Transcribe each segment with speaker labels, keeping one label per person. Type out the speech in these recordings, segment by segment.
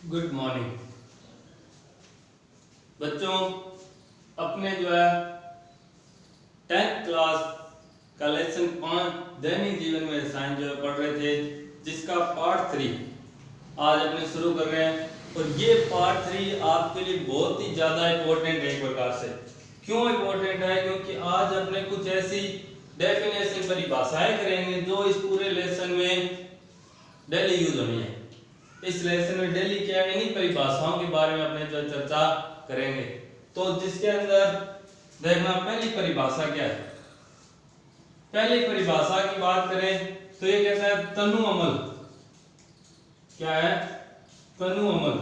Speaker 1: Good morning बच्चों। अपने जो है 10th क्लास का लेसन 5 दैनिक जीवन में रसायन जो है पढ़ रहे थे, जिसका पार्ट 3 आज अपने शुरू कर रहे हैं। और ये पार्ट 3 आपके लिए बहुत ही ज़्यादा इम्पोर्टेंट है। एक प्रकार से क्यों इम्पोर्टेंट है? क्योंकि आज अपने कुछ ऐसी डेफिनेशन परिभाषाएं करेंगे जो इस पूरे लेसन में डेली यूज होनी है। इस लेसन में डेली क्या है, इन्हीं परिभाषाओं के बारे में अपने जो चर्चा करेंगे। तो जिसके अंदर देखना, पहली परिभाषा क्या है। पहली परिभाषा की बात करें तो ये कहता है तनु अम्ल। क्या है? तनु अम्ल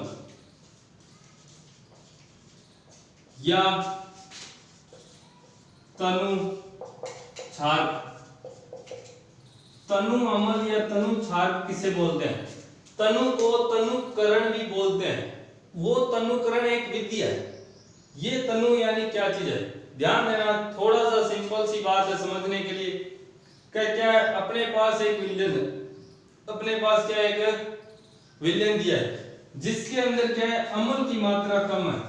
Speaker 1: या तनु क्षारक। तनु अम्ल या तनु क्षारक किसे बोलते हैं? तनु को तनुकरण भी बोलते हैं। वो तनुकरण एक विधि है। ये तनु यानी क्या चीज है, ध्यान देना। थोड़ा सा सिंपल सी बात है समझने के लिए। क्या है, अपने पास एक विलयन है। अपने पास क्या एक विलयन दिया है जिसके अंदर क्या है, अम्ल की मात्रा कम है।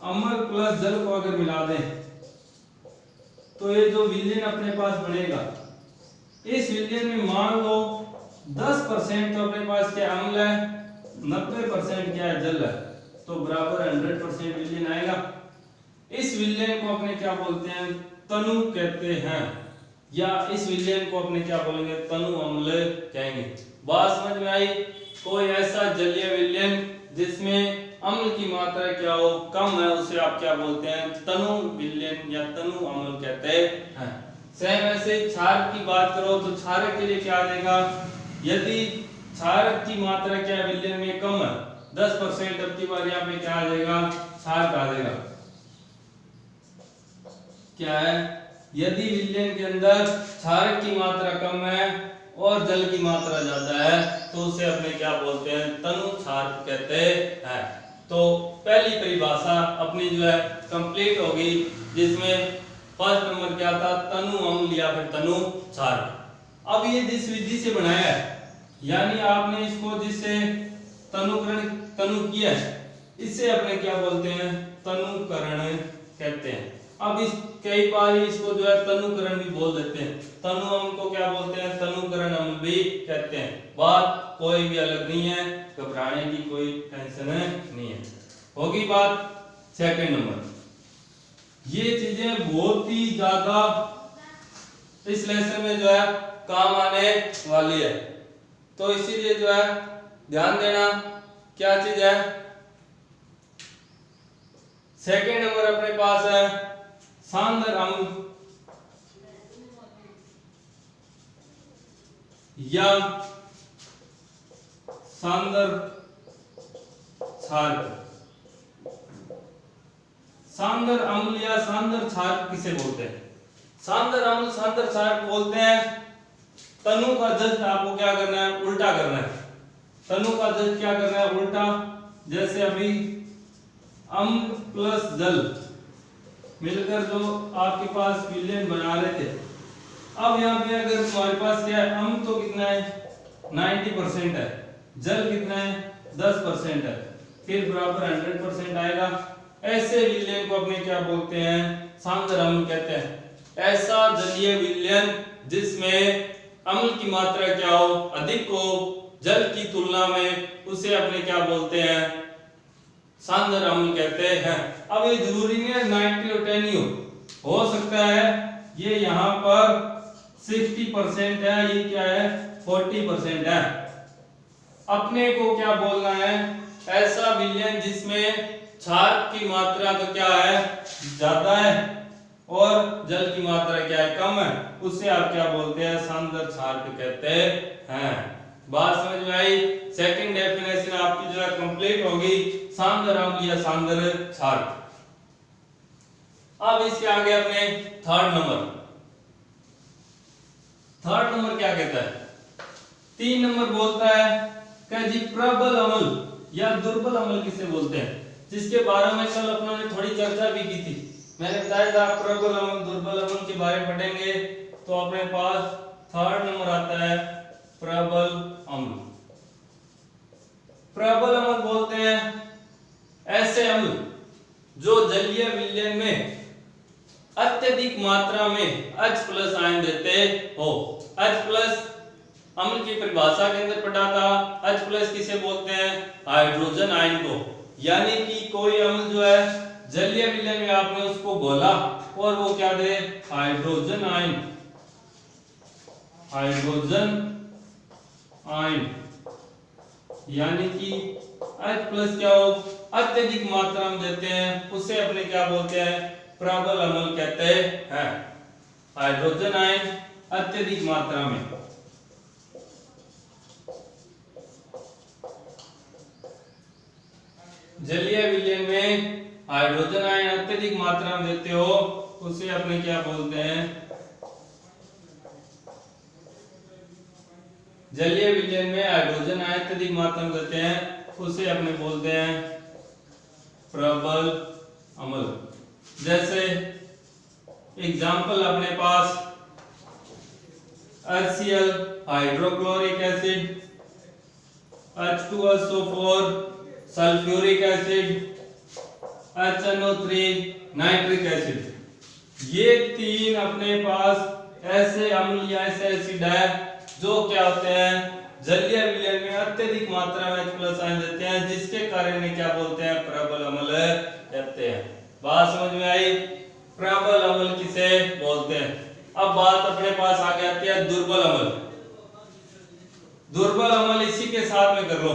Speaker 1: अम्ल प्लस जल को अगर मिला दें तो ये जो विलयन अपने पास बनेगा, इस विलयन में मान लो 10% तो अपने पास क्या अम्ल है, 90% क्या है, जल है, तो बराबर 100% विलयन आएगा। इस विलयन को अपने क्या बोलते हैं, तनु कहते हैं। या इस विलयन को अपने क्या बोलेंगे, तनु अम्ल कहेंगे। बात समझ में आई? कोई ऐसा जलीय विलयन जिसमें अम्ल की मात्रा क्या हो, कम है, उसे आप क्या बोलते हैं, तनु विलयन या तनु अम्ल कहते हैं। सेम ऐसे क्षारक की बात करो तो क्षारक के लिए क्या देगा, यदि क्षारक की मात्रा क्या विलयन में कम है 10%, अब की बार यहाँ पे क्या आ जाएगा, क्षारक आ जाएगा। क्या है, यदि विलयन के अंदर क्षारक की मात्रा कम है और जल की मात्रा ज्यादा है तो उसे अपने क्या बोलते हैं, तनु क्षारक कहते हैं। तो पहली परिभाषा अपनी जो है कंप्लीट होगी, जिसमें फर्स्ट नंबर क्या था, तनु अम्ल या फिर तनु क्षारक। अब ये जिस विधि से बनाया है, यानी आपने इसको जिससे तनु किया है, इससे अपने क्या बोलते हैं, तनुकरण कहते हैं। अब इस कई बार इसको जो है तनुकरण भी बोल देते हैं। तनु अम्ल को क्या बोलते हैं, तनुकरण अम्ल भी कहते हैं। बात कोई भी अलग नहीं है, घबराने की कोई टेंशन नहीं है। होगी बात। सेकंड नंबर, ये चीजें बहुत ही ज्यादा इस लेसन में जो है काम आने वाली है, तो इसीलिए जो है ध्यान देना। क्या चीज है, सेकंड नंबर अपने पास है सांद्र अम्ल या सांद्र क्षारक। सांद्र अम्ल या सांद्र क्षारक किसे बोलते हैं? सांद्र अम्ल सांद्र क्षारक बोलते हैं। तनु का जस्ट आपको क्या करना है, उल्टा करना है। तनु का जस्ट क्या करना है, उल्टा। जैसे अभी अम्ल प्लस जल मिलकर जो आपके पास विलयन बना रहे थे, अब यहाँ पे अगर तुम्हारे पास क्या है, अम्ल तो कितना है, 90% है, जल कितना है, 10% है, फिर बराबर 100% आएगा। ऐसे विलयन को अपने क्या बोलते हैं, सांद्र अम्ल कहते हैं। ऐसा जलीय विलयन जिसमें अम्ल की मात्रा क्या हो, अधिक हो जल की तुलना में, उसे अपने क्या बोलते हैं, सांद्र अम्ल कहते हैं। अब ये जरूरी नहीं है 90 और 10 हो सकता है ये यहाँ पर 60% है, ये क्या है 40% है। अपने को क्या बोलना है, ऐसा विलयन जिसमें क्षारक की मात्रा तो क्या है, ज्यादा है और जल की मात्रा क्या है, कम है, उससे आप क्या बोलते हैं, सांद्र क्षारक कहते हैं। बात समझ में आई? सेकंड डेफिनेशन आपकी जो है कंप्लीट होगी, सांद्र अम्ल या सांद्र क्षारक। अब इसके आगे अपने थर्ड नंबर क्या कहता है, 3 नंबर बोलता है कि जी प्रबल अम्ल या दुर्बल अम्ल किसे बोलते हैं, जिसके बारे में कल अपनों ने थोड़ी चर्चा भी की थी। मैंने बताया था प्रबल अम्ल दुर्बल अम्ल के बारे में पढ़ेंगे, तो अपने पास थर्ड नंबर आता है प्रबल अम्ल। प्रबल अम्ल बोलते हैं ऐसे अम्ल जो जलीय विलयन में अत्यधिक मात्रा में H प्लस आयन देते हो। H प्लस अम्ल की परिभाषा के अंदर पढ़ा था। H प्लस किसे बोलते हैं? हाइड्रोजन आयन को। यानी कि कोई अम्ल जो है जलीय विलयन में आपने उसको घोला और वो क्या दे? Hydrogen ion. हाइड्रोजन आयन यानी कि H प्लस क्या हो? अत्यधिक मात्रा में देते हैं, उसे अपने क्या बोलते हैं? प्रबल अम्ल कहते हैं। हाइड्रोजन आयन अत्यधिक मात्रा में। जलीय विलयन में हाइड्रोजन आयन अत्यधिक मात्रा में देते हो, उसे अपने क्या बोलते हैं? जलीय विलयन में हाइड्रोजन आयन अत्यधिक मात्रा में देते हैं, उसे अपने बोलते हैं प्रबल अम्ल। जैसे एग्जाम्पल अपने पास HCl hydrochloric acid, H2SO4 sulphuric acid, HNO3 nitric acid. ये तीन अपने पास ऐसे अम्ल या ऐसे एसिड है जो क्या होते हैं? जलीय विलयन में अत्यधिक मात्रा में H+ आयन देते हैं, जिसके कारण इन्हें क्या बोलते हैं? प्रबल अम्ल कहते हैं। बात समझ में आई? प्रबल अम्ल किसे बोलते हैं? अब बात अपने पास आगे आती है दुर्बल अम्ल। दुर्बल अम्ल इसी के साथ में कर लो।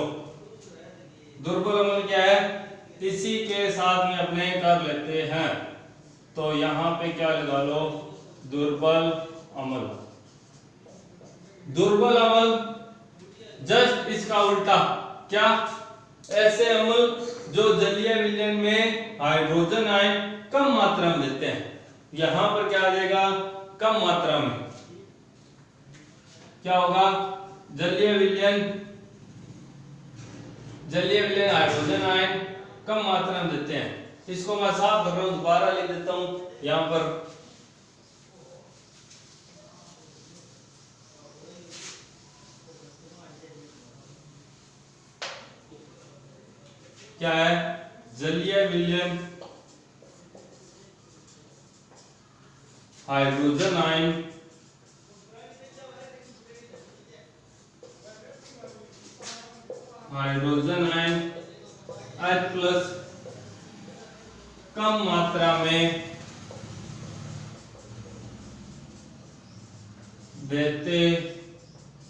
Speaker 1: दुर्बल अम्ल क्या है? इसी के साथ में अपने कर लेते हैं। तो यहां पे क्या लगा लो? दुर्बल अम्ल। दुर्बल अम्ल जस्ट इसका उल्टा। क्या? ऐसे अम्ल जो जलीय विलयन में हाइड्रोजन आयन कम मात्रा में देते हैं। यहां पर क्या आ जाएगा? कम मात्रा में। क्या होगा? जलीय विलयन हाइड्रोजन आयन कम मात्रा में देते हैं। इसको मैं साफ कर रहा हूं, दोबारा लिख देता हूं यहां पर। क्या है? जलीय विलयन हाइड्रोजन आयन H+ कम मात्रा में देते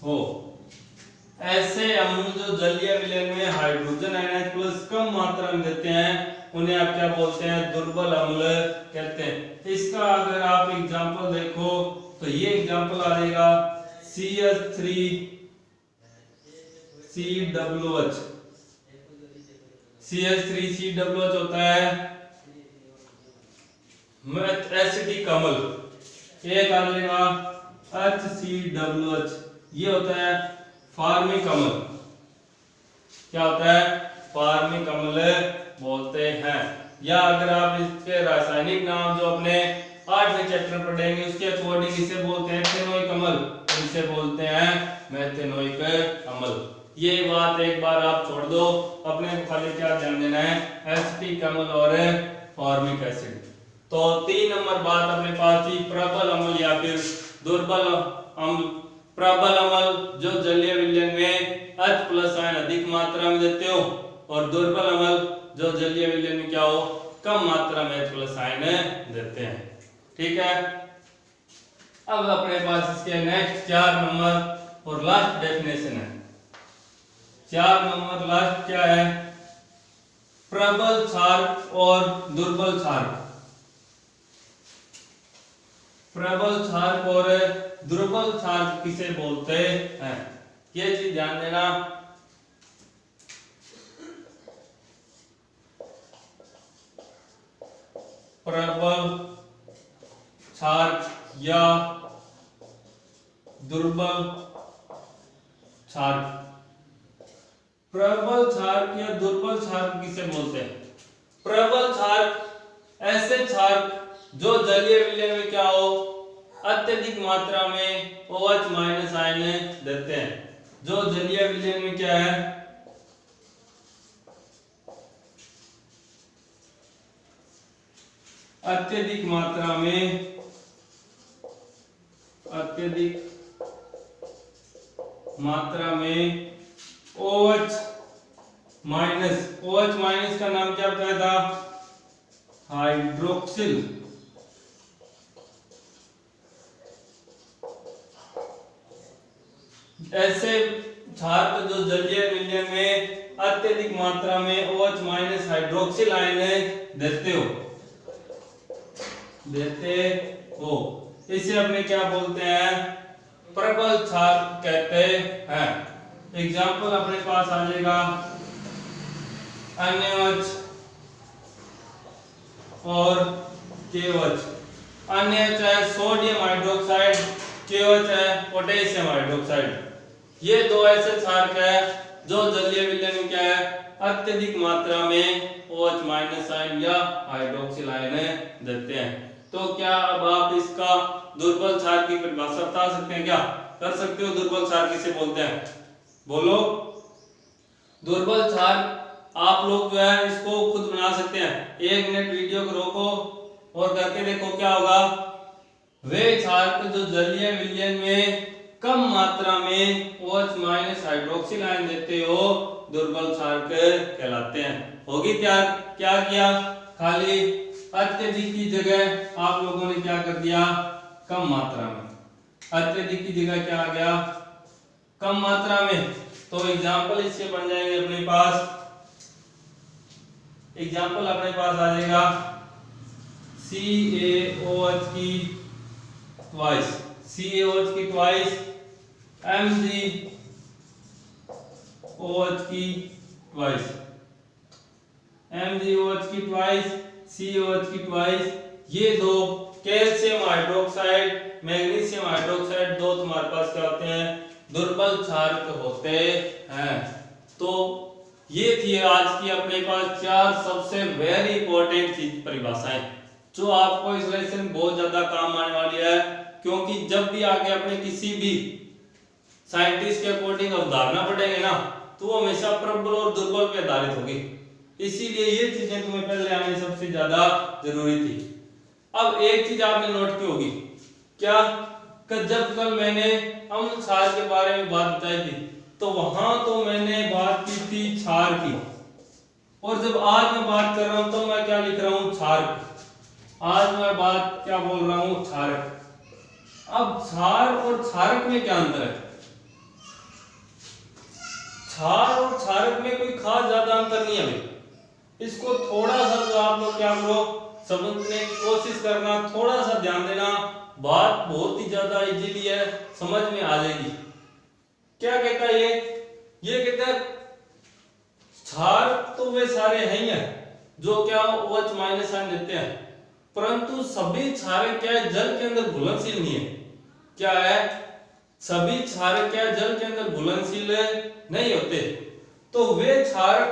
Speaker 1: हो। ऐसे अम्ल जो जलीय विलयन में हाइड्रोजन आयन H+ कम मात्रा में देते हैं, उन्हें आप क्या बोलते हैं? दुर्बल अम्ल कहते हैं। इसका अगर आप एग्जांपल देखो तो ये एग्जांपल आ जाएगा CH3COOH। CH3COOH होता है एसिडिक अम्ल। एक आ जाएगा HCOOH, ये होता है फार्मिक अम्ल। क्या होता है? फार्मिक अम्ल बोलते हैं। या अगर आप इसके रासायनिक नाम जो अपने 8वें चैप्टर पढ़ेंगे उसके अकॉर्डिंग इसे बोलते हैं एथेनोइक अम्ल, इसे बोलते हैं मेथेनोइक अम्ल। ये बात एक बार आप छोड़ दो, अपने को खाली क्या ध्यान देना है? एसिटिक अम्ल और फॉर्मिक एसिड। तो 3 नंबर बात अपने पास थी प्रबल अम्ल या फिर दुर्बल अम्ल। प्रबल अम्ल जो जलीय विलयन में H+ आयन अधिक मात्रा में देते हो, और दुर्बल अम्ल जो जलीय विलयन में क्या हो? कम मात्रा में H+ आयन देते हैं। ठीक है। अब अपने पास इसके नेक्स्ट 4 नंबर और लास्ट डेफिनेशन है। 4 नंबर लास्ट क्या है? प्रबल क्षारक और दुर्बल क्षारक। प्रबल क्षारक और दुर्बल क्षारक किसे बोलते हैं? ये चीज ध्यान देना। प्रबल क्षारक या दुर्बल क्षारक। प्रबल क्षारक या दुर्बल क्षारक किसे बोलते हैं? प्रबल क्षारक ऐसे क्षारक जो जलीय विलयन में क्या हो? अत्यधिक मात्रा में OH- आयन देते हैं। जो जलीय विलयन में क्या है? अत्यधिक मात्रा में OH माइनस का नाम क्या बताया था? हाइड्रोक्सिल। ऐसे क्षार को जो जलीय विलयन में अत्यधिक मात्रा में OH माइनस हाइड्रोक्सिल आयन देते हो इसे अपने क्या बोलते हैं? प्रबल क्षार कहते हैं। एग्जाम्पल अपने पास आ जाएगा NaOH और KOH। NaOH है सोडियम हाइड्रोक्साइड, KOH है पोटेशियम हाइड्रोक्साइड। ये दो ऐसे क्षार है जो जलीय विलयन में क्या है? अत्यधिक मात्रा में OH माइनस आयन या हाइड्रोक्सिल आयन देते हैं। तो क्या अब आप इसका दुर्बल क्षार की परिभाषा बता सकते हैं? क्या कर सकते हो? दुर्बल क्षार किसे बोलते हैं? बोलो। दुर्बल क्षार आप लोग जो है इसको खुद बना सकते हैं। 1 मिनट वीडियो को रोको और करके देखो क्या होगा। वे क्षार जो जलीय विलयन में कम मात्रा में OH माइनस हाइड्रोक्सिल आयन देते हो दुर्बल क्षार कहलाते हैं। होगी तैयार? क्या किया? खाली अत्यधिक की जगह आप लोगों ने क्या कर दिया? कम मात्रा में। अत्यधिक की जगह क्या आ गया? कम मात्रा में। तो एग्जाम्पल इससे बन जाएंगे अपने पास। एग्जाम्पल अपने पास आ जाएगा CaOH की ट्वाइस, CaOH की ट्वाइस, MgOH की ट्वाइस, MgOH की ट्वाइस, CaOH की ट्वाइस। ये दो कैल्शियम हाइड्रोक्साइड, मैग्नीशियम हाइड्रोक्साइड दो तुम्हारे पास क्या होते हैं? दुर्बल क्षार होते हैं। तो ये थी आज की अपने पास 4 सबसे वेरी इंपॉर्टेंट चीज परिभाषाएं जो आपको इस लेसन बहुत ज्यादा काम आने वाली है, क्योंकि जब भी आगे अपने किसी भी साइंटिस्ट के अकॉर्डिंग अवधारणा पढ़ेंगे ना तो वो हमेशा प्रबल और दुर्बल पे आधारित होगी। इसीलिए ये चीजें तुम्हें पहले आने सबसे ज्यादा जरूरी थी। अब एक चीज आपने नोट की होगी, क्या? जब कल मैंने अम्ल क्षार के बारे में बात बताई थी तो वहां तो मैंने बात की थी क्षार की, और जब आज मैं बात कर रहा हूं तो मैं क्या लिख रहा हूं? क्षारक। आज मैं बात क्या बोल रहा हूं? क्षारक। अब क्षार और क्षारक में क्या अंतर है? क्षार और क्षारक में कोई खास ज्यादा अंतर नहीं है। इसको थोड़ा सा जो आप लोग क्या करो समझने की कोशिश करना, थोड़ा सा ध्यान देना, बात बहुत ही ज्यादा इजीली है, समझ में आ जाएगी। क्या कहता है ये कहता है क्षार तो वे सारे हैं ही हैं जो क्या OH माइनस आयन देते हैं, परंतु सभी क्षारक क्या है? जल के अंदर घुलनशील नहीं है। क्या है? सभी क्षारक क्या है? जल के अंदर घुलनशील नहीं होते। तो वे क्षारक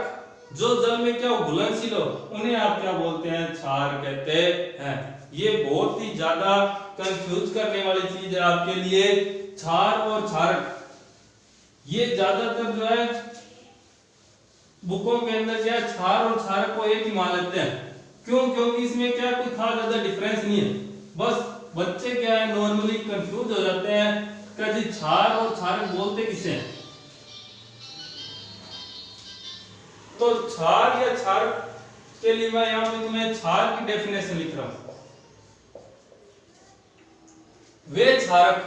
Speaker 1: जो जल में क्या घुलनशील हो उन्हें आप क्या बोलते हैं? क्षार कहते हैं। ये बहुत ही ज्यादा कंफ्यूज करने वाली चीज है आपके लिए। क्षार और क्षारक ये ज्यादातर जो है बुकों के अंदर क्या क्षार और क्षारक को एक ही मान लेते हैं। क्यों? क्योंकि इसमें क्या कोई खास ज्यादा डिफरेंस नहीं है। बस बच्चे क्या है नॉर्मली कंफ्यूज हो जाते हैं कि जी क्षार और क्षारक बोलते किसे हैं। तो क्षार या क्षारक के लिए मैं यहां पे तुम्हें क्षार की डेफिनेशन लिख रहा हूं। वे क्षारक,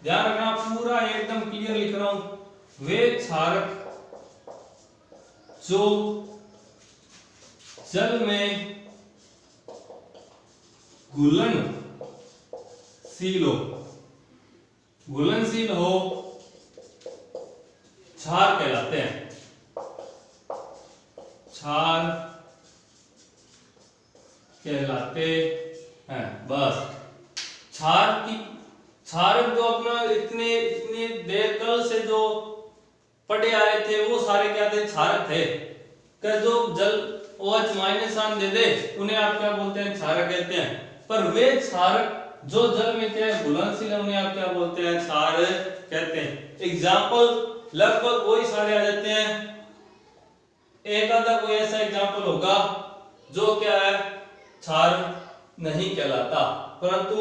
Speaker 1: ध्यान रखना पूरा एकदम क्लियर लिख रहा हूं, वे क्षारक जो जल में घुलनशील हो क्षार कहलाते हैं। क्षार कहलाते हैं। बस क्षारक जो अपना इतने देर कल से जो पढ़े आ रहे थे वो सारे क्या थे? क्षारक थे। क्या जो जल OH माइनस आयन दे दे उन्हें आप क्या बोलते हैं? क्षारक कहते हैं। पर वे क्षारक जो जल में क्या है घुलनशील है उन्हें आप क्या बोलते हैं? क्षार कहते हैं। एग्जाम्पल लगभग वही सारे आ जाते हैं। एक आधा कोई ऐसा एग्जाम्पल होगा जो क्या है क्षार नहीं कहलाता, परंतु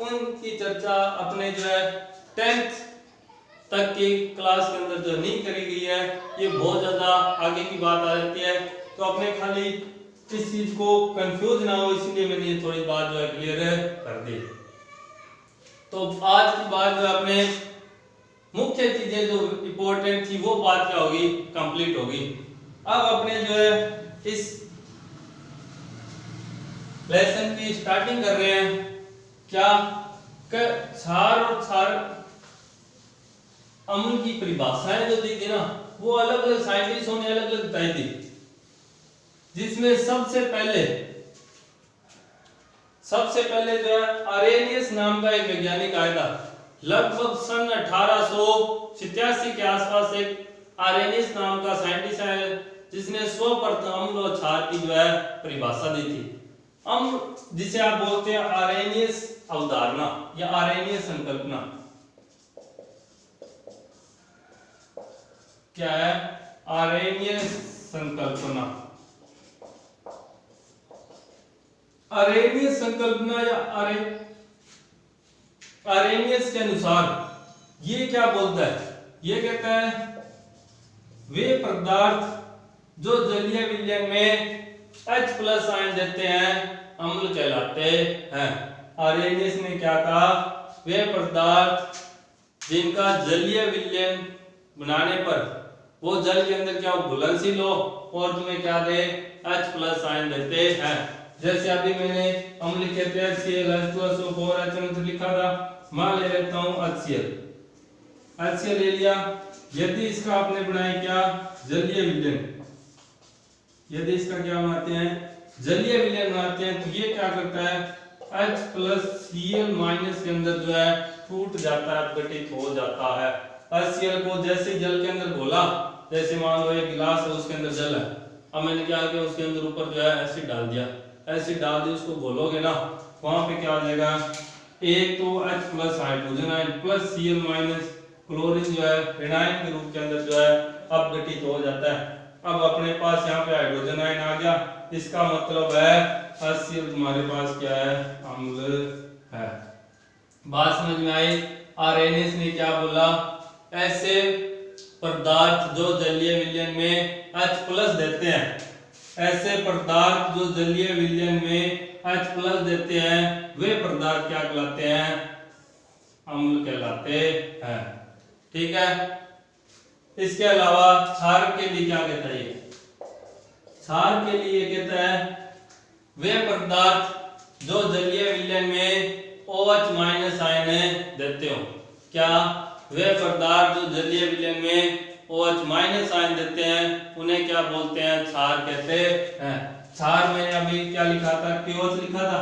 Speaker 1: उनकी चर्चा अपने जो है 10th तक की क्लास के अंदर जो नहीं करी गई है, ये बहुत ज्यादा आगे की बात आ जाती है, तो अपने खाली इस चीज को कंफ्यूज ना हो इसलिए मैंने ये थोड़ी बात जो है क्लियर कर दी। तो आज की बात जो अपने मुख्य चीजें जो इंपॉर्टेंट थी वो बात क्या होगी, कंप्लीट होगी। अब अपने जो है इस लेसन की स्टार्टिंग कर रहे हैं। क्या क्षार और क्षार अम्ल की परिभाषाएं जो दी थी ना, वो अलग अलग साइंटिस्टों ने अलग अलग बताई थी, जिसमें सबसे पहले जो है अरेनियस नाम का एक वैज्ञानिक आया था। लगभग सन 1887 के आसपास एक अरेनियस नाम का साइंटिस्ट है जिसने सर्वप्रथम अम्ल और क्षार की जो है परिभाषा दी थी। अम्ल जिसे आप बोलते हैं अरेनियस अवधारणा या अरेनियस संकल्पना, क्या है अरेनियस संकल्पना। अरेनियस संकल्पना या अरेनियस के अनुसार ये क्या बोलता है, ये कहता है वे पदार्थ जो जलीय विलयन में H+ आयन देते हैं अम्ल कहलाते हैं। अरेनियस ने क्या कहा, वे पदार्थ जिनका जलीय विलयन बनाने पर वो जल के अंदर क्या घुलनशील हो और तुम्हें क्या दे, H+ आयन देते हैं। जैसे अभी मैंने अम्ल लिखे थे HCl H2SO4 H लिखा था, मान ले लेता हूं HCl ले लिया। यदि इसका आपने बनाया क्या, जलीय विलयन, यदि इसका क्या बनाते हैं, जलीय विलयन बनाते हैं, तो ये क्या करता है H+Cl- के अंदर जो है टूट जाता है, अपघटित हो जाता है। HCl को जैसे जल के अंदर घोला, जैसे मान लो एक गिलास है उसके अंदर जल है, अब मैंने क्या किया उसके अंदर ऊपर जो है एसिड डाल दिया, एसिड डाल दी उसको घोलोगे ना, वहां पे क्या हो जाएगा, एक तो H+ hydrogen ion plus Cl- chlorine जो है फिनाइल के रूप के अंदर जो है अपघटित हो जाता है। अब अपने पास यहाँ पे हाइड्रोजन आयन आ गया, इसका मतलब है HCl तुम्हारे पास क्या है, अम्ल है। बात समझ में आई। आरएनएस ने क्या बोला, ऐसे पदार्थ जो जलीय विलयन में H+ देते हैं, ऐसे पदार्थ जो जलीय विलयन में H+ देते हैं वे पदार्थ क्या कहलाते हैं, अम्ल कहलाते हैं। ठीक है। इसके अलावा क्षार के लिए क्या कहता है, क्षार के लिए कहता है वे पदार्थ जो जलीय विलयन में OH- आयन देते हो। क्या, वे पदार्थ जो जलीय विलयन में OH- आयन देते हैं उन्हें क्या बोलते हैं, क्षार कहते हैं। क्षार मैंने अभी क्या लिखा था, KOH लिखा था,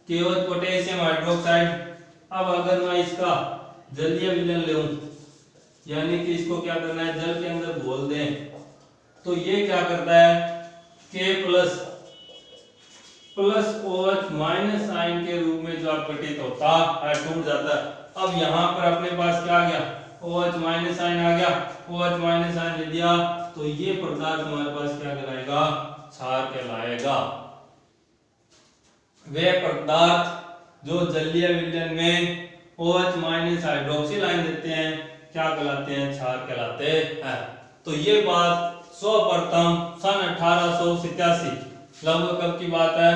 Speaker 1: KOH पोटेशियम हाइड्रोक्साइड। अब अगर मैं इसका जलीय विलयन लूं, यानी कि इसको क्या करना है, जल के अंदर घोल दें, तो ये क्या करता है, K+ OH- आयन के रूप में जो अपघटित होता है, टूट जाता है। अब यहाँ पर अपने पास क्या आ गया, OH- आयन आ गया, OH- आयन ले दिया, तो ये पदार्थ हमारे पास क्या कहलाएगा, क्षार कहलाएगा। वे पदार्थ जो जलीय विलयन में OH- हाइड्रोक्सिल आयन देते हैं क्या कहलाते हैं, क्षार कहलाते हैं। तो ये बात सर्वप्रथम सन 1887, लगभग कब की बात है,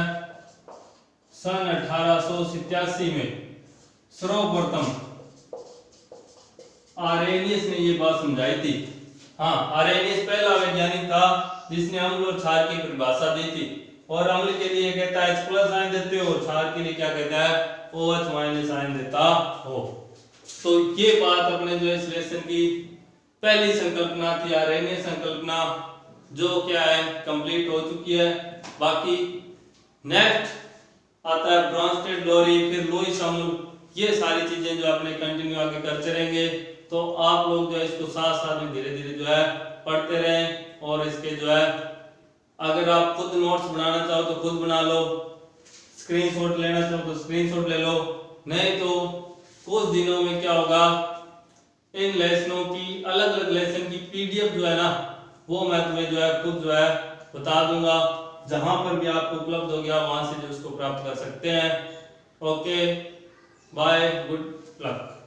Speaker 1: सन 1887 में सर्वप्रथम आरेनियस ने ये बात समझाई थी। हाँ, आरेनियस पहला वैज्ञानिक था जिसने अम्ल और क्षार की परिभाषा दी थी। और अम्ल के लिए कहता है H+ आयन देते हो, क्षार के लिए क्या कहता है, OH- आयन देता हो। तो ये बात अपने जो इस लेसन की पहली संकल्पना थी, आरेनियस संकल्पना, जो क्या है कंप्लीट हो चुकी है। बाकी नेक्स्ट आता है ब्रॉन्स्टेड लोरी, फिर लुईस अम्ल, ये सारी चीजें जो अपने कंटिन्यू आगे करते रहेंगे। तो आप लोग जो है इसको साथ साथ में धीरे धीरे जो है पढ़ते रहें। और इसके जो है अगर आप खुद नोट्स बनाना चाहो तो खुद बना लो, स्क्रीनशॉट लेना चाहो तो स्क्रीनशॉट ले लो, नहीं तो कुछ दिनों में क्या होगा, इन लेसनों की अलग अलग लेसन की PDF जो है ना, वो मैं तुम्हें जो है खुद जो है बता दूंगा। जहां पर भी आपको उपलब्ध हो गया वहां से जो उसको प्राप्त कर सकते हैं। Okay bye, good luck.